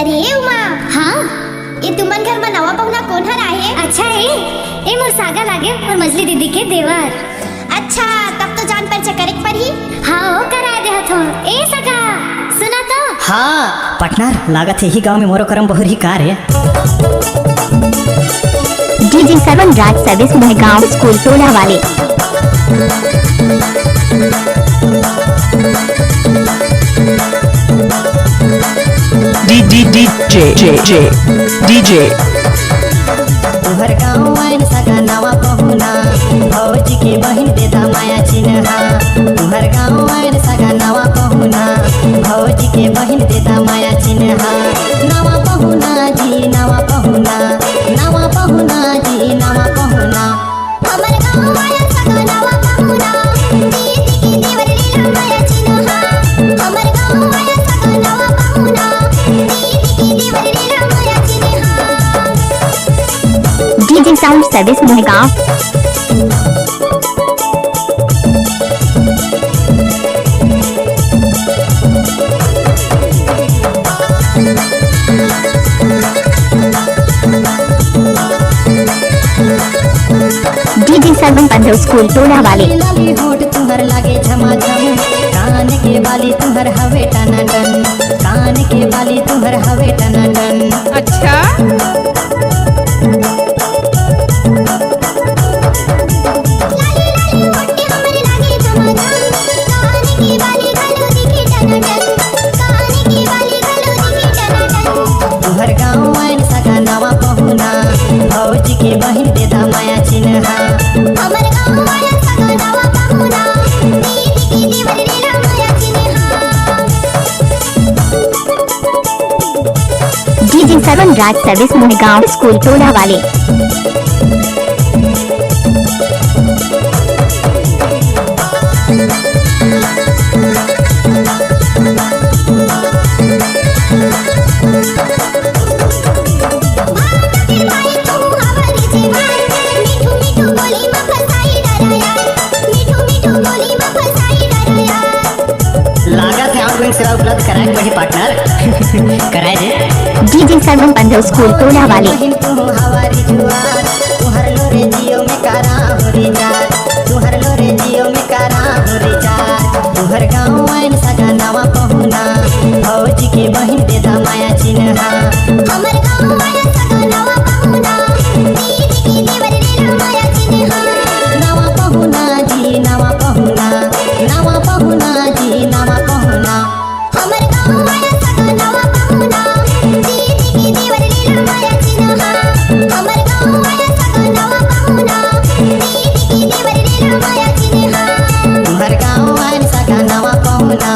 अरे उमा, हाँ ये तुमन घर में नवा पहुना कौन हर आहे? अच्छा ए मोर सागा लागे और मजली दीदी के देवर। अच्छा, तब तो जान पर चकरेक पर ही। हाँ ओ करा दे हथो। ए सगा सुना तो। हाँ पार्टनर, लागत है ही गांव में मोरो करम बहुत ही कार है। DJ7 राज सर्विस महगांव स्कूल टोला वाले। DJ तुहर गाँव आइन सगा नवा पहुना, भौजी के बहिन देदा माया चिन्हा। तुहर गाँव आइन सगा नवा पहुना, भौजी के बहिन देदा माया चिन्हा। नवा पहुना जी नवा पहुना, नवा पहुना जी नवा पहुना। हमर गाँव आया सगा नवा पहुना, दीदी की देवर लीला माया चिन्हा। हमर गाँव आया सगा नवा पहुना, दीदी की देवर लीला माया चिन्हा। DJ sound service Mehgaon. DJ7 पंद्रह स्कूल टोला वाले। लाली होठ तुहर लागे झमाझम, कान के बाली तुहर हवे टनाटन, कान के बाली तुहर हवे टनाटन। अच्छा लाली लाली मोटे हमर लागे झमाझम, कान की बाली घलो दिखे टनाटन, कान की बाली घलो दिखे टनाटन। तुहर गाँव आइन सगा नवा पहुना, भौजी के बहिन देदा माया चिन्हा। हमर गाँव आया सगा नवा पहुना, दीदी की देवर लीला माया चिन्हा। DJ7 राज सर्विस महगांव स्कूल टोला वाले। लागत है आउटगोइंग सेवा उपलब्ध कराए वही पार्टनर कराए दे। DJ7 पंद्रह स्कूल टोला वाले। बहिन तू हवारी जुआर, तुहर लोरे जियो में कारा हो रे जार, तुहर लोरे जियो में कारा हो रे जार। तुहर गाँव आइन सगा नवा पहुना, भौजी के बहिन देदा माया चिन्हा। हमर गाँव आया सगा नवा पहुना, दीदी की देवर लीला माया चिन्हा। नवा पहुना जी नवा पहुना, नवा पहुना जी नवा पहुना। हमर गाँव आया सगा नवा पहुना, दीदी की देवर लीला माया चिन्हा। हमर गाँव आया सगा नवा पहुना, दीदी की देवर लीला माया चिन्हा। तुहर गाँव आइन सगा नवा पहुना,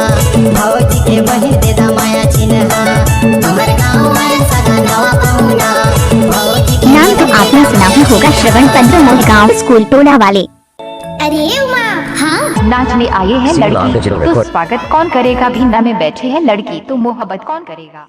भौजी के बहिन देदा माया चिन्हा। तुहर गाँव आइन सगा नवा पहुना, भौजी के नाम तो आपने सुना ही होगा, श्रवण पंद्रह महगांव स्कूल टोला वाले। अरे उमा, हाँ नाचने आए हैं लड़की तो स्वागत कौन करेगा, भिंदा में बैठे हैं लड़की तो मोहब्बत कौन करेगा।